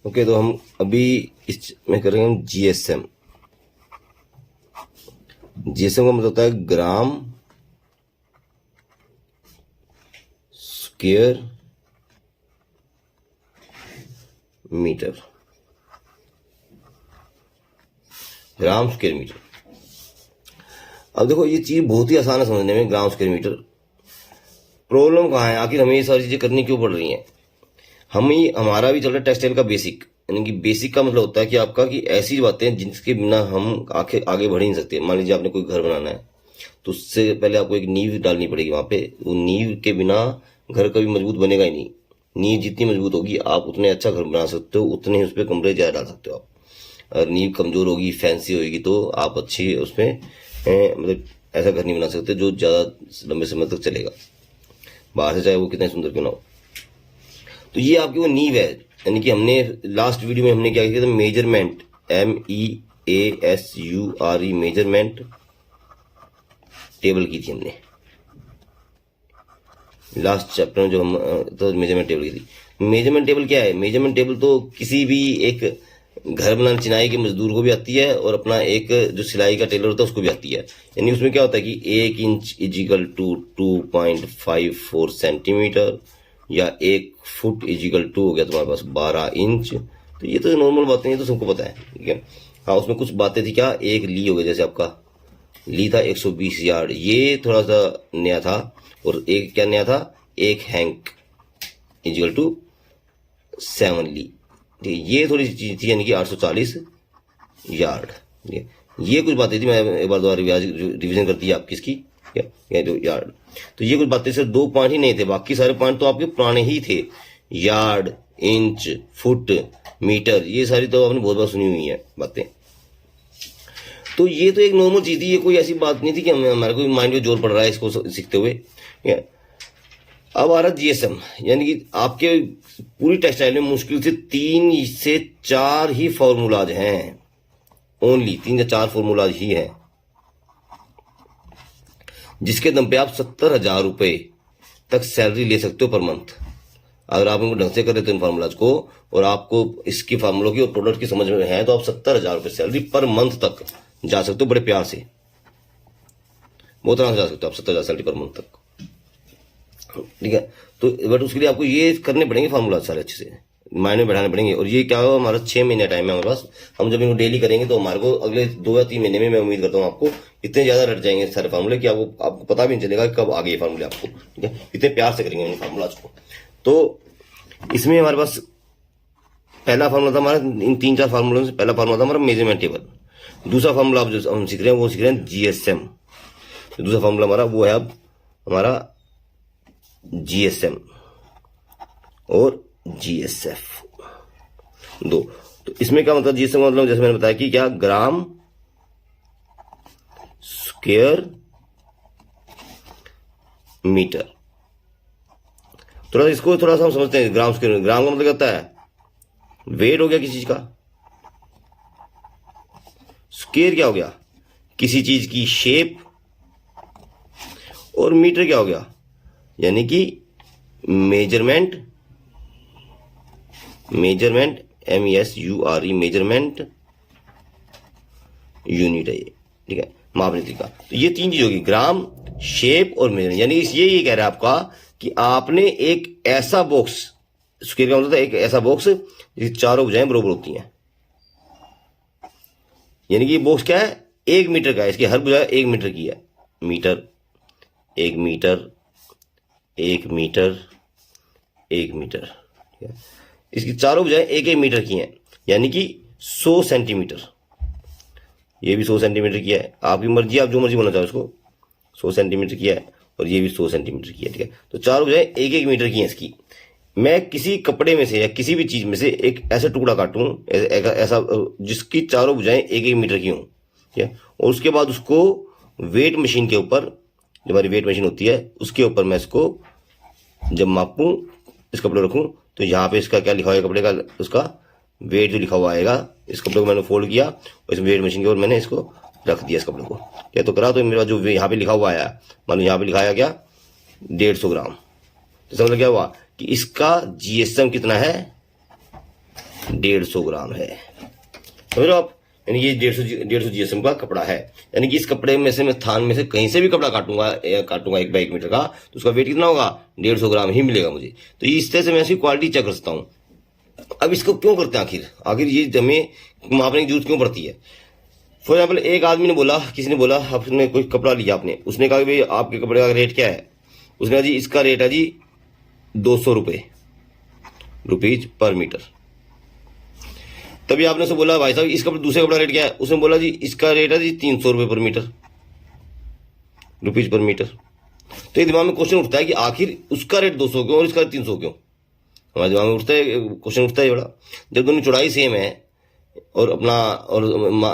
Okay, तो हम अभी इसमें करेंगे जीएसएम। जीएसएम का मतलब होता है ग्राम स्क्वायर मीटर। ग्राम स्क्वायर मीटर। अब देखो ये चीज बहुत ही आसान है समझने में, ग्राम स्क्वायर मीटर। प्रॉब्लम कहाँ है, आखिर हमें ये सारी चीजें करनी क्यों पड़ रही हैं? हमारा भी चल रहा है टेक्सटाइल का बेसिक, यानी कि बेसिक का मतलब होता है कि आपका कि ऐसी बातें जिसके बिना हम आगे बढ़ ही नहीं सकते। मान लीजिए आपने कोई घर बनाना है, तो उससे पहले आपको एक नींव डालनी पड़ेगी वहां पे। वो नींव के बिना घर कभी मजबूत बनेगा ही नहीं। नींव जितनी मजबूत होगी आप उतने अच्छा घर बना सकते हो, उतने ही उस पर कमरे ज्यादा डाल सकते हो आप। अगर नींव कमजोर होगी, फैंसी होगी, तो आप अच्छी उसमें मतलब ऐसा घर नहीं बना सकते जो ज्यादा लंबे समय तक चलेगा, बाहर से चाहे वो कितना सुंदर क्यों ना हो। तो ये आपकी वो नींव है। यानी कि हमने लास्ट वीडियो में हमने क्या किया था, मेजरमेंट, MEASURE, मेजरमेंट टेबल की थी हमने लास्ट चैप्टर में। जो हम तो मेजरमेंट टेबल की थी। मेजरमेंट टेबल क्या है? मेजरमेंट टेबल तो किसी भी एक घर बनाने चिनाई के मजदूर को भी आती है, और अपना एक जो सिलाई का टेलर होता है उसको भी आती है। यानी उसमें क्या होता है कि 1 इंच इजिकल टू 2.54 सेंटीमीटर, या 1 फुट इजिकल टू हो गया तुम्हारे पास 12 इंच। तो ये तो नॉर्मल बातें, ये तो सबको पता है, ठीक है। हाँ, उसमें कुछ बातें थी। क्या? एक ली हो गया, जैसे आपका ली था 120 यार्ड, ये थोड़ा सा नया था। और एक क्या नया था, एक हैंक इजिकल टू 7 ली, ये थोड़ी सी चीज थी, यानी कि 840 यार्ड। ये कुछ बातें थी, मैं एक बार दोबारा रिवीजन कर दी आपकी इसकी, ये जो यार्ड। तो ये कुछ बातें, सिर्फ 2 पॉइंट ही नहीं थे, बाकी सारे पॉइंट तो आपके पुराने ही थे। यार्ड, इंच, फुट, मीटर, ये सारी तो आपने बहुत बार सुनी हुई है बातें। तो ये तो एक नॉर्मल चीज थी, ये कोई ऐसी बात नहीं थी कि हमारे को माइंड में जोर पड़ रहा है इसको सीखते हुए। अब आ रहा जीएसएम, यानी कि आपके पूरी टेक्सटाइल में मुश्किल से 3 से 4 ही फॉर्मूलाज हैं, ओनली 3 या 4 फॉर्मूलाज ही हैं, जिसके दम पे आप 70,000 रुपए तक सैलरी ले सकते हो पर मंथ। अगर आप इनको ढंग से कर लेते हो इन फार्मूलाज को, और आपको इसकी फार्मूलों की और प्रोडक्ट की समझ में है, तो आप 70,000 रुपए सैलरी पर मंथ तक जा सकते हो, बड़े प्यार से, बहुत आराम से जा सकते हो आप 70,000 सैलरी पर मंथ तक, ठीक है। तो बट उसके लिए आपको ये करने पड़ेंगे फार्मूला सारे अच्छे से माइंड में बैठाने पड़ेंगे। और ये क्या होगा, हमारा 6 महीने टाइम है हमारे पास। हम जब इनको डेली करेंगे तो हमारे को अगले 2 या 3 महीने में, मैं उम्मीद करता हूँ आपको इतने ज्यादा रट जाएंगे सारे फार्मूले कि आपको पता भी नहीं चलेगा कब आ गए फार्मूले आपको, ठीक है। इतने प्यार से करेंगे इन फार्मूलाज को। तो इसमें हमारे पास पहला फार्मूला था हमारा, इन 3-4 फार्मूलों से पहला फार्मूला था हमारा मेजरमेंट टेबल। दूसरा फार्मूला आप जो हम सीख रहे हैं वो सीख रहे हैं जीएसएम। दूसरा फार्मूला हमारा वो है अब हमारा जीएसएम और जीएसएफ, 2। तो इसमें क्या मतलब, जीएसएम मतलब जैसे मैंने बताया कि क्या, ग्राम स्क्वायर मीटर। इसको थोड़ा सा हम समझते हैं। ग्राम स्क्वायर, ग्राम का मतलब क्या होता है, वेट हो गया किसी चीज का। स्क्वायर क्या हो गया, किसी चीज की शेप। और मीटर क्या हो गया, यानी कि मेजरमेंट, MESURE, मेजरमेंट यूनिट है ये, ठीक है, मापने तरीका। तो ये 3 चीज होगी, ग्राम, शेप और मेजरमेंट। यानी ये कह रहा है आपका कि आपने एक ऐसा बॉक्स, स्क्वायर का मतलब एक ऐसा बॉक्स जिसकी चारों भुजाएं बराबर होती हैं। यानी कि ये बॉक्स क्या है, 1 मीटर का है, इसकी हर भुजा 1 मीटर की है। मीटर, 1 मीटर, 1 मीटर, 1 मीटर, ठीक है। इसकी चारों भुजाएं 1-1 मीटर की हैं, यानी कि 100 सेंटीमीटर। ये भी 100 सेंटीमीटर की है, आपकी मर्जी, आप जो मर्जी बोलना चाहो इसको। 100 सेंटीमीटर की है, और ये भी 100 सेंटीमीटर की है, ठीक है। तो चारों भुजाएं 1-1 मीटर की हैं इसकी। मैं किसी कपड़े में से या किसी भी चीज में से एक ऐसा टुकड़ा काटूं, ऐसा जिसकी चारों भुजाएं 1-1 मीटर की हों, ठीक है। और उसके बाद उसको वेट मशीन के ऊपर, जो हमारी वेट मशीन होती है, उसके ऊपर मैं इसको जब मापूं, इस कपड़े रखूं, तो यहाँ पे इसका क्या लिखा हुआ है कपड़े का, उसका वेट जो लिखा हुआ आएगा। इस कपड़े को मैंने फोल्ड किया और इस वेट मशीन के ऊपर मैंने इसको रख दिया, इस कपड़े को क्या तो करा, तो मेरे पास जो यहाँ पे लिखा हुआ आया, मान लो यहाँ पे लिखा आया क्या, 150 ग्राम। तो समझ क्या हुआ कि इसका जीएसएम कितना है, 150 ग्राम है, समझ रहे हो आप। यानी ये 150 जीएसएम का कपड़ा है। यानी कि इस कपड़े में से मैं थान में से कहीं से भी कपड़ा काटूंगा 1 मीटर का, तो उसका वेट कितना होगा, 150 ग्राम ही मिलेगा मुझे। तो इस तरह से मैं इसकी क्वालिटी चेक कर सकता हूँ। अब इसको क्यों करते हैं आखिर ये हमें मापने की जरूरत क्यों पड़ती है। फॉर एग्जाम्पल एक आदमी ने बोला, किसी ने बोला, आपने कोई कपड़ा लिया, आपने, उसने कहा कि भाई आपके कपड़े का रेट क्या है। उसने कहा जी इसका रेट है जी 200 रुपीज पर मीटर। तभी आपने उसे बोला भाई साहब इस कपड़े दूसरे कपड़ा रेट क्या है। उसने बोला जी इसका रेट है जी 300 रुपये पर मीटर, रुपीज पर मीटर। तो ये दिमाग में क्वेश्चन उठता है कि आखिर उसका रेट 200 क्यों और इसका 300 क्यों। हमारे दिमाग में उठता है क्वेश्चन, उठता है बड़ा। जब दोनों चौड़ाई सेम है और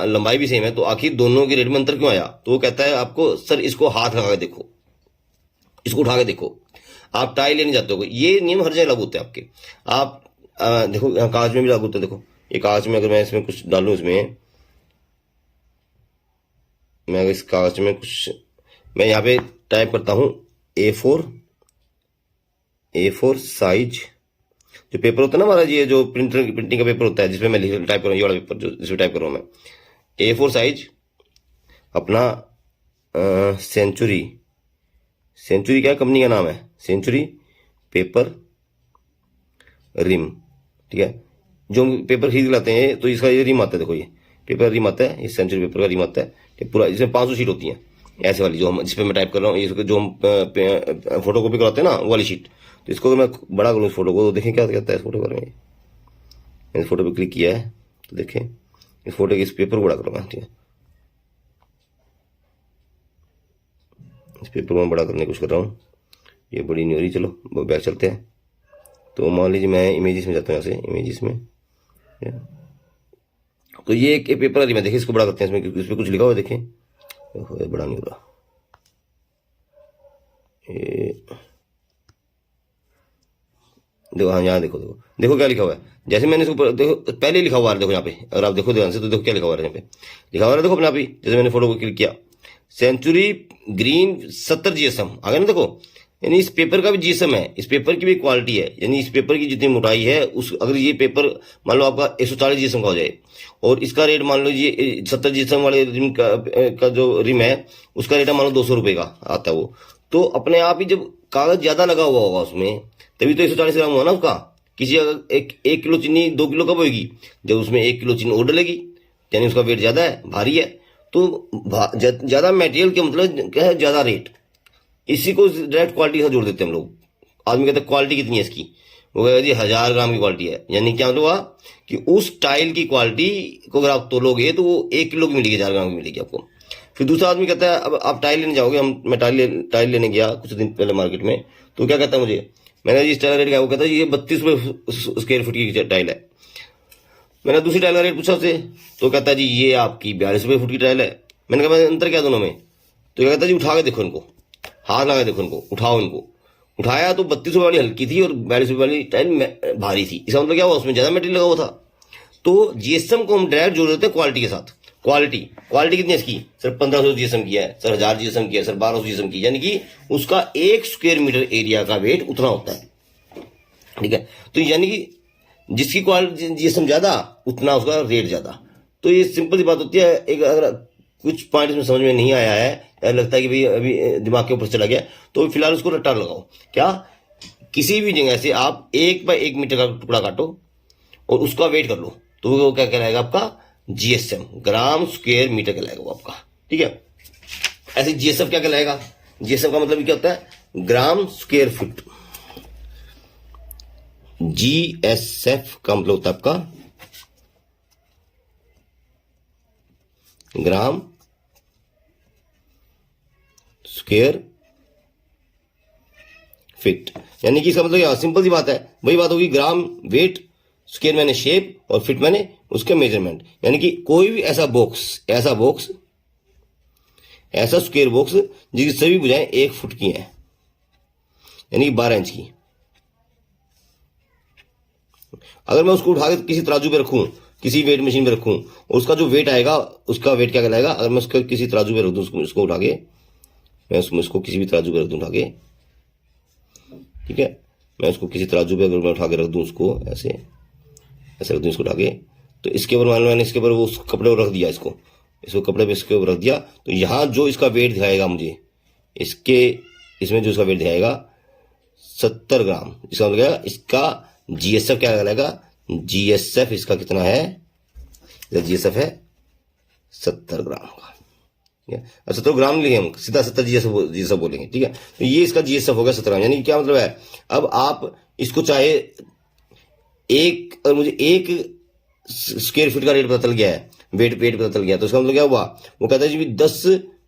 लंबाई भी सेम है, तो आखिर दोनों के रेट में अंतर क्यों आया। तो वो कहता है आपको सर इसको हाथ लगा के देखो, इसको उठा के देखो। आप टाई लेने जाते हो, ये नियम हर जगह लागू होते हैं आपके। आप देखो यहाँ कांच में भी लागू होते हैं। देखो ये कांच में अगर मैं इसमें कुछ डालूं, इसमें मैं अगर इस कांच में कुछ, मैं यहाँ पे टाइप करता हूं A4 साइज जो पेपर होता है ना हमारा, ये जो प्रिंटिंग का पेपर होता है जिसमें मैं टाइप कर रहा हूँ, ये वाला पेपर जो जिसमें टाइप कर रहा हूँ मैं, A4 साइज अपना सेंचुरी क्या कंपनी का नाम है, सेंचुरी पेपर रिम, ठीक है। जो हम पेपर खरीद लाते हैं तो इसका ये रिम आता है, देखो ये पेपर रिम आता है, इस सेंचुरी पेपर का रिम आता है पूरा। इसमें 500 शीट होती है ऐसे वाली, जो हम जिसपे मैं टाइप कर रहा हूँ, ये जो हम फोटो कॉपी कराते हैं ना वो वाली शीट। तो इसको अगर मैं बड़ा करूँ इस फोटो को, तो देखें क्या कहता है इस फोटो के बारे में। मैंने इस फोटो पे क्लिक किया है तो देखें इस फोटो के इस पेपर को बड़ा करूँगा, ठीक है। इस पेपर को मैं बड़ा करने की कोशिश कर रहा हूँ, ये बड़ी नहीं हो रही। चलो बैक चलते हैं। तो मान लीजिए मैं इमेजेस में जाता हूँ, यहाँ से इमेजेस में, तो ये एक पेपर आ रही है, देखिए इसको बड़ा करते हैं। इसमें इस पर कुछ लिखा हुआ है, देखें ये बड़ा नहीं हो रहा। ये देखो, हाँ यहाँ देखो क्या लिखा हुआ है। जैसे मैंने इसको देखो पहले लिखा हुआ है, देखो यहाँ पे अगर आप देखो ध्यान से तो देखो क्या लिखा हुआ है। यहाँ पे लिखा हुआ है, देखो अपने आप ही, जैसे मैंने फोटो को क्लिक किया, सेंचुरी ग्रीन 70 जीएसएम आ गया ना, देखो। यानी इस पेपर का भी जीएसएम है, इस पेपर की भी क्वालिटी है। यानी इस पेपर की जितनी मोटाई है उस, अगर ये पेपर मान लो आपका 140 जीएसएम का हो जाए और इसका रेट मान लो ये 70 जीएसएम वाले रिम का जो रिम है उसका रेट है मान लो 200 रुपए का आता है वो, तो अपने आप ही जब कागज ज्यादा लगा हुआ होगा उसमें तभी तो 140 ग्राम हुआ ना उसका। किसी अगर एक किलो चीनी 2 किलो कब होगी, जब उसमें 1 किलो चीनी और डलेगी, यानी उसका वेट ज्यादा है, भारी है। तो ज्यादा मटेरियल के मतलब क्या है, ज्यादा रेट। इसी को डायरेक्ट क्वालिटी से जोड़ देते हैं हम लोग। आदमी कहते हैं क्वालिटी कितनी है इसकी, वो कहेगा जी 1000 ग्राम की क्वालिटी है। यानी क्या मतलब हुआ कि उस टाइल की क्वालिटी को अगर आप तोलोगे तो वो 1 किलो की मिलेगी, 1000 ग्राम की मिलेगी आपको। फिर दूसरा आदमी कहता है अब आप टाइल लेने जाओगे, मैं टाइल लेने गया कुछ दिन पहले मार्केट में, तो क्या कहता है मुझे, मैंने जी इस टाइल का रेट क्या, वो कहता है ये 32 रुपये स्क्वायर फुट की टाइल है। मैंने दूसरी टाइल का रेट पूछा उससे, तो कहता है जी ये आपकी 42 रुपये फुट की टाइल है। मैंने कहा अंतर क्या दोनों में, तो क्या कहता है जी उठा के देखो इनको, हाथ लगा देखो इनको, उठाओ इनको। उठाया तो 32 रुपये वाली हल्की थी और 42 रुपये वाली टाइल भारी थी। इसका मतलब क्या हुआ, उसमें ज्यादा मटेरियल लगा हुआ था। तो जीएसएम को हम डायरेक्ट जोड़ देते हैं क्वालिटी के साथ। क्वालिटी कितनी है इसकी, सर 1500 जीएसएम की है, सर 1000 जीएसएम की है, सर 1200 जीएसएम की, यानी कि उसका 1 स्क्वायर मीटर एरिया का वेट उतना होता है, ठीक है। तो यानी कि जिसकी क्वालिटी जीएसएम ज्यादा उतना उसका रेट ज्यादा। तो ये सिंपल सी बात होती है। एक अगर कुछ पॉइंट इसमें समझ में नहीं आया है या लगता है कि भाई अभी दिमाग के ऊपर चला गया, तो फिलहाल उसको रट्टा लगाओ। क्या, किसी भी जगह से आप 1 बाय 1 मीटर का टुकड़ा काटो और उसका वेट कर लो, तो वो क्या कहलाएगा आपका जीएसएम, ग्राम स्क्वायर मीटर कहलाएगा वो आपका, ठीक है। ऐसे जीएसएम क्या कहलाएगा, जीएसएम का मतलब क्या होता है, ग्राम स्क्वायर फुट। जीएसएफ का मतलब होता है आपका ग्राम स्क्वायर फीट। यानी कि इसका मतलब क्या, सिंपल सी बात है, वही बात होगी, ग्राम वेट, स्क्वायर मैंने शेप और फिट मैंने उसके मेजरमेंट। यानी कि कोई भी ऐसा स्क्वायर बॉक्स जिसकी सभी भुजाएं 1 फुट की हैं, यानी 12 इंच की। अगर मैं उसको उठा के किसी तराजू पे रखूं, किसी वेट मशीन पे रखूं, और उसका जो वेट आएगा उसका वेट क्या कहलाएगा, अगर मैं उसका किसी तराजू पे रख दूं, उसको उठा के मैं उसको किसी भी तराजू पे रख दूं उठा के, ठीक है, मैं उसको किसी तराजू पे अगर मैं उठा के रख दूं उसको ऐसे, ऐसे रख दूं इसको उठा के, तो इसके ऊपर मान लो मैंने इसके ऊपर वो उस कपड़े को रख दिया, इसको कपड़े पे इसके ऊपर रख दिया, तो यहाँ जो इसका वेट दिखाएगा मुझे, इसमें जो इसका वेट दिखाएगा 70 ग्राम, इसका मतलब इसका जीएसएफ क्या लगेगा, जीएसएफ इसका कितना है, जीएसएफ है 70 ग्राम का, ठीक है। 70 ग्राम लिखे हम, सीधा 70 जीएसएफ बोलेंगे, ठीक है। तो ये इसका जीएसएफ हो गया 70 ग्राम, यानी क्या मतलब है, अब आप इसको चाहे मुझे एक स्क्वायर फीट का रेट पता चल गया है, वेट पता चल गया, तो इसका मतलब क्या हुआ, वो कहता है जी 10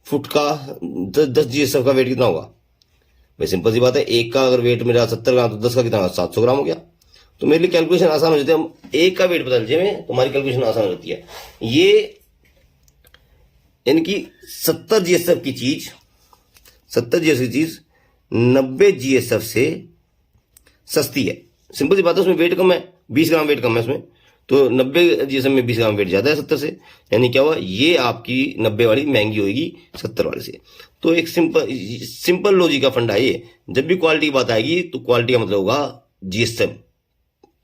फुट का 10 जीएसएफ का वेट कितना होगा, भाई सिंपल सी बात है, एक का अगर वेट मेरा 70 ग्राम तो 10 का कितना 700 ग्राम हो गया। तो मेरे लिए कैलकुलेशन आसान हो जाती है, हम एक का वेट पता चल जाए तो हमारी कैलकुलेशन आसान हो जाती है। ये यानी कि 70 जीएसएफ की चीज 90 जीएसएफ से सस्ती है, सिंपल सी बात है। उसमें वेट कम है, 20 ग्राम वेट कम है उसमें, तो 90 जीएसएफ में 20 ग्राम वेट ज्यादा है 70 से, यानी क्या हुआ, ये आपकी 90 वाली महंगी होगी 70 वाले से। तो एक सिंपल लॉजिक का फंडा है ये, जब भी क्वालिटी की बात आएगी तो क्वालिटी का मतलब होगा जीएसएम,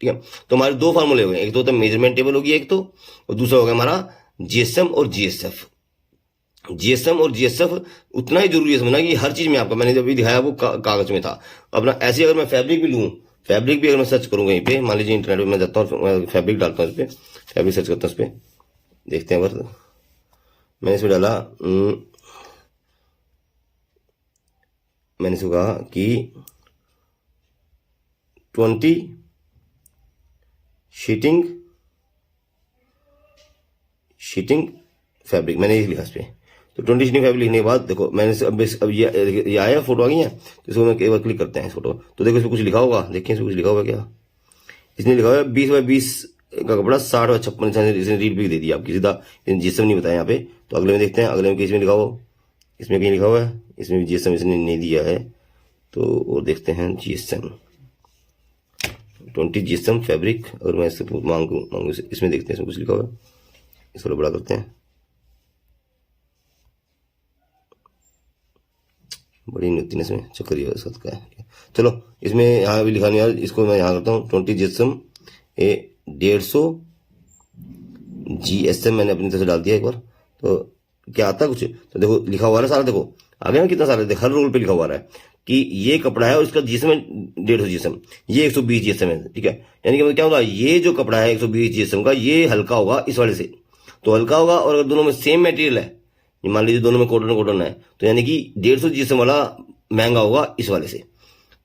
ठीक है। तो हमारे दो फार्मूले हो गए, एक तो होता है मेजरमेंट टेबल होगी एक तो, और दूसरा हो गया हमारा जीएसएम और जीएसएफ। जीएसएम और जीएसएफ उतना ही जरूरी है समझना कि हर चीज में आपका, मैंने जब भी दिखाया वो कागज में था अपना। ऐसे अगर मैं फैब्रिक भी लूं, फैब्रिक भी अगर मैं सर्च करूंगा यहीं पे, मान लीजिए इंटरनेट पे मैं जाता हूँ, फैब्रिक डालता हूँ इस पे, फैब्रिक सर्च करता हूँ इस पे, देखते हैं। अगर मैंने इसमें डाला, मैंने इसको कहा कि 20 शीटिंग फैब्रिक, मैंने ये लिखा इस पे। तो 20 शीटिंग फैब्रिक लिखने के बाद देखो मैंने अब ये आया, फोटो आ गई है, तो इसको मैं एक बार क्लिक करते हैं इस फोटो, तो देखो इसमें कुछ लिखा होगा, देखिए इसमें कुछ लिखा होगा क्या, इसने लिखा हुआ है 20 बाय 20 का कपड़ा 60 बाय 56, इसने रीड भी दे दिया आपकी सीधा, जीएसएम नहीं बताया यहाँ पे। तो अगले में देखते हैं, अगले में किस में लिखा हो, इसमें कहीं लिखा हुआ है, इसमें भी जीएसएम इसने नहीं दिया है, तो वो देखते हैं जीएसएम 20 जीएसएम फैब्रिक, अगर मैं इससे मांगू इसमें देखते हैं इसमें कुछ लिखा हुआ है, इसको बड़ा करते हैं, बड़ी नीति इसमें चक्कर ये का है। चलो इसमें यहाँ भी लिखा नहीं यार, इसको मैं यहाँ करता हूँ 20 जीएसएम 150 जीएसएम मैंने अपनी तरफ से डाल दिया एक बार, तो क्या आता कुछ, तो देखो लिखा हुआ है सारा, देखो आगे ना कितना सारा, हर रोल पे लिखा हुआ है कि ये कपड़ा है और इसका जीएसएम है 150 जीएसएम, ये 120 जीएसएम है, ठीक है। यानी कि क्या होगा, ये जो कपड़ा है 120 जीएसएम का, ये हल्का होगा इस वाले से, तो हल्का होगा, और अगर दोनों में सेम मटेरियल है, मान लीजिए दोनों में कॉटन है, तो यानी कि 150 जीएसएम वाला महंगा होगा इस वाले से,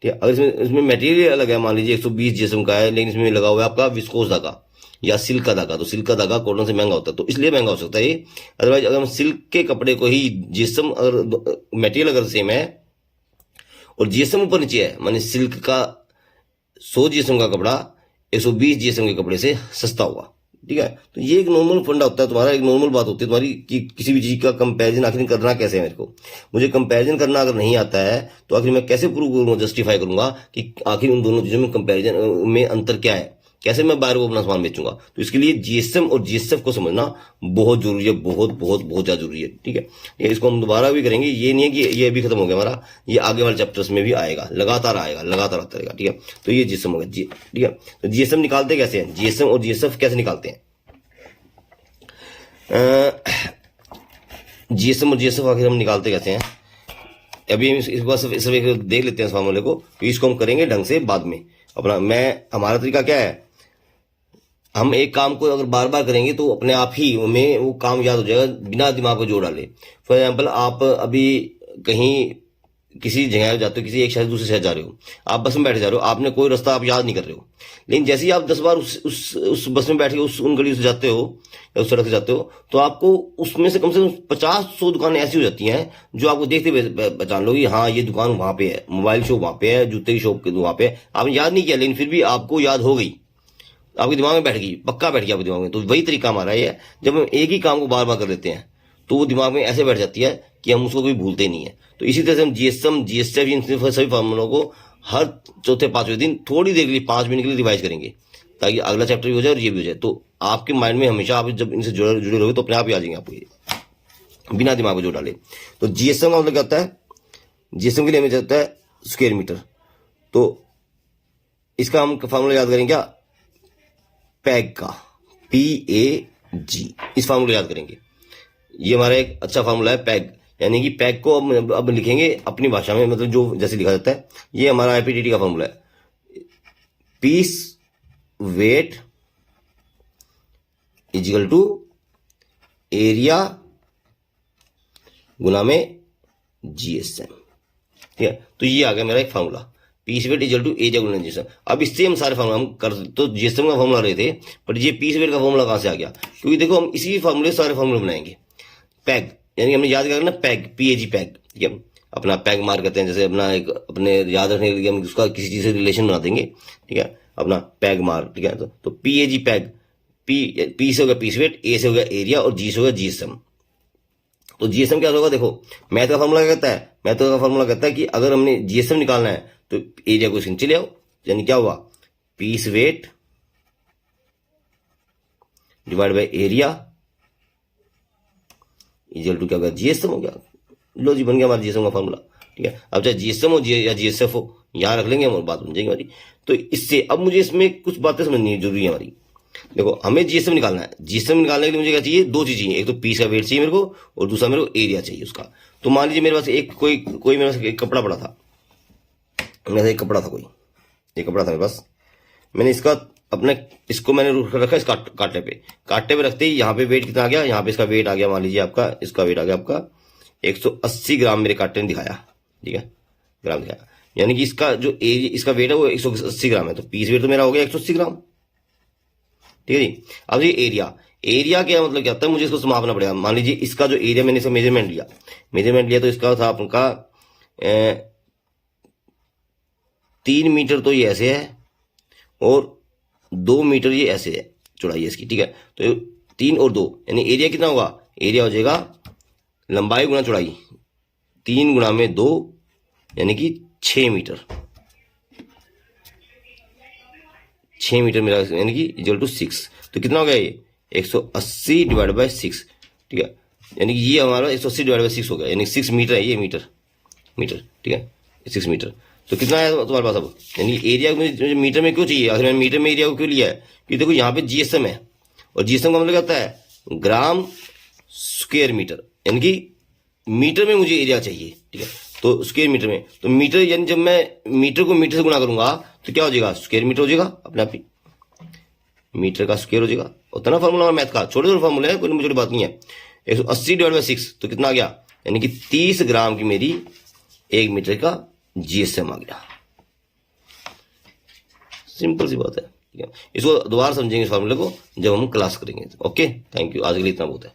ठीक है। अगर इसमें मटेरियल अलग है, मान लीजिए 120 जीएसएम का है, लेकिन इसमें लगा हुआ है आपका विस्कोस धागा या सिल्क का धागा, तो सिल्क का धागा कॉटन से महंगा होता है, तो इसलिए महंगा हो सकता है ये। अदरवाइज अगर हम सिल्क के कपड़े को ही जीएसएम, अगर मटेरियल अगर सेम है और जीएसएम ऊपर नीचे है, मानी सिल्क का 100 जीएसएम का कपड़ा 120 जीएसएम के कपड़े से सस्ता होगा, ठीक है। तो ये एक नॉर्मल फंडा होता है तुम्हारा, एक नॉर्मल बात होती है तुम्हारी कि किसी भी चीज का कंपैरिजन आखिर करना कैसे है। मेरे को मुझे कंपैरिजन करना अगर नहीं आता है तो आखिर मैं कैसे प्रूव करूंगा, जस्टिफाई करूंगा कि आखिर उन दोनों चीजों में कंपैरिजन में अंतर क्या है, कैसे मैं बाहर को अपना सामान बेचूंगा। तो इसके लिए जीएसएम और जीएसएफ को समझना बहुत जरूरी है, बहुत बहुत बहुत ज्यादा जरूरी है, ठीक है। इसको हम दोबारा भी करेंगे, ये नहीं है कि ये अभी खत्म हो गया हमारा, ये आगे वाले चैप्टर्स में भी आएगा, लगातार आता रहेगा, ठीक है। तो ये जीएसएम हो गया, ठीक है। तो जीएसएम निकालते कैसे हैं, जीएसएम और जीएसएफ कैसे निकालते हैं, जीएसएम और जीएसएफ आखिर हम निकालते कैसे हैं, अभी इस बार सब एक देख लेते हैं इस फार्मूले को, तो इसको हम करेंगे ढंग से बाद में अपना। हमारा तरीका क्या है, हम एक काम को अगर बार बार करेंगे तो अपने आप ही हमें वो काम याद हो जाएगा बिना दिमाग को जोड़ डाले। फॉर एग्जाम्पल आप अभी कहीं किसी जगह जाते हो, किसी एक शहर दूसरे शहर जा रहे हो, आप बस में बैठे जा रहे हो, आपने कोई रास्ता आप याद नहीं कर रहे हो, लेकिन जैसे ही आप 10 बार उस बस में बैठ के उन गली से जाते हो या उस सड़क से जाते हो, तो आपको उसमें से कम 50-100 दुकानें ऐसी हो जाती हैं जो आपको देखते हुए पहचान लोगी, हाँ ये दुकान वहां पे है, मोबाइल शॉप वहां पे है, जूते की शॉप वहां पे है। आपने याद नहीं किया लेकिन फिर भी आपको याद हो गई, आपके दिमाग में बैठ गई, पक्का बैठ गया आपके दिमाग में। तो वही तरीका हमारा है, जब हम एक ही काम को बार बार कर लेते हैं तो वो दिमाग में ऐसे बैठ जाती है कि हम उसको कभी भूलते नहीं है। तो इसी तरह से हम जीएसएम जीएसएफ इन सभी फार्मूलों को हर चौथे पांचवें दिन थोड़ी देर के लिए 5 मिनट के लिए रिवाइज करेंगे, ताकि अगला चैप्टर भी हो जाए और ये भी हो जाए। तो आपके माइंड में हमेशा आप जब इनसे जुड़े रहोगे तो अपने आप ही आ जाएंगे आपको, ये बिना दिमाग को जोड़ डाले। तो जीएसएम का मतलब क्या होता है, जीएसएम के लिए हमें जाता है स्क्वायर मीटर। तो इसका हम फार्मूला याद करेंगे क्या, पैग का, PAG, इस फार्मूला याद करेंगे। ये हमारा एक अच्छा फार्मूला है पैग, यानी कि पैग को अब लिखेंगे अपनी भाषा में, मतलब जो जैसे लिखा जाता है। ये हमारा IPTT का फार्मूला है, piece weight equal to area गुना में GSM। ठीक है, तो ये आ गया मेरा एक formula, piece weight equal to area गुना GSM। अब इससे हम सारे फार्मूला हम कर, तो GSM का फार्मूला रहे थे, पर ये पीस वेट का फार्मूला कहां से आ गया? क्योंकि देखो हम इसी फार्मूले सारे फार्मूले बनाएंगे। पैग यानी हमने याद करना पैग, PAG पैग, ठीक है। अपना पैग मार करते हैं, जैसे अपना एक अपने याद रखने के लिए हम उसका किसी चीज से रिलेशन बना देंगे, ठीक है, अपना पैग मार, ठीक है। तो PAG पैग, P से हो गया पीस वेट, A से हो गया एरिया और G से हो गया GSM। तो GSM क्या होगा? देखो मैथ का फार्मूला क्या कहता है? मैथ का फार्मूला कहता है कि अगर हमने GSM निकालना है तो एरिया को इसके नीचे ले आओ, यानी क्या हुआ? Piece weight divide by area equal to क्या होगा? GSM हो गया। लो जी, बन गया हमारा GSM का फार्मूला, ठीक है। अब चाहे GSM हो या GSF हो, यहां रख लेंगे हम और बात बन जाएगी हमारी। तो इससे अब मुझे इसमें कुछ बातें समझनी जरूरी है हमारी। देखो हमें GSM निकालना है, GSM निकालने के लिए मुझे क्या चाहिए? दो चीज चाहिए, एक तो पीस का वेट चाहिए मेरे को, और दूसरा मेरे को एरिया चाहिए उसका। तो मान लीजिए मेरे पास एक कोई मेरे पास एक कपड़ा पड़ा था, मेरे पास एक कपड़ा था, एक कपड़ा था मेरे पास। मैंने इसको मैंने रखा इस कांटे पे रखते ही यहाँ पे वेट कितना आ गया? यहाँ पे इसका वेट आ गया, मान लीजिए आपका, इसका वेट आ गया आपका 180 ग्राम मेरे कांटे ने दिखाया, ठीक है, ग्राम दिखाया। यानी कि इसका जो एरिया, इसका वेट है वो 180 ग्राम है। तो पीस वेट तो मेरा हो गया 180 ग्राम, ठीक है जी। अब ये एरिया क्या मतलब क्या होता है? मुझे इसको मापना पड़ेगा। मान लीजिए इसका जो एरिया, मैंने इसका मेजरमेंट लिया तो इसका था आपका 3 मीटर, तो ये ऐसे है, और 2 मीटर ये ऐसे है चौड़ाई है इसकी, ठीक है। तो 3 और 2 यानी एरिया कितना होगा? एरिया हो जाएगा लंबाई गुना चौड़ाई, 3 गुना में 2 यानी कि 6 मीटर, 6 मीटर मेरा, यानी कि इक्वल टू 6। तो कितना हो गया ये? 180 डिवाइड बाय 6, ठीक है। यानी कि ये हमारा 180 डिवाइड बाय 6 हो गया, यानी 6 मीटर है ये, मीटर, ठीक है, 6 मीटर। तो कितना है तुम्हारे पास अब? यानी एरिया मुझे मीटर में क्यों चाहिए? आखिर मैंने मीटर में एरिया को क्यों लिया है? कि देखो यहाँ पे GSM है, और GSM का मतलब क्या होता है? ग्राम स्क्वायर मीटर, यानी कि मीटर में मुझे एरिया चाहिए, ठीक है। तो स्क्वायर मीटर में, तो मीटर यानी जब मैं मीटर को मीटर से गुणा करूंगा तो क्या हो जाएगा? स्क्वायर मीटर हो जाएगा अपने आप ही, मीटर का स्क्वायर हो जाएगा। होता ना फार्मूला मैथ का, छोटे छोटे फार्मूले हैं, कोई मुझे बात नहीं है। 180 डिवाइड बाय 6 तो कितना आ गया? यानी कि 30 ग्राम की मेरी 1 मीटर का GSM आ गया। सिंपल सी बात है, ठीक है। इसको दोबारा समझेंगे इस फार्मूले को जब हम क्लास करेंगे। ओके, थैंक यू, आज के लिए इतना बहुत है।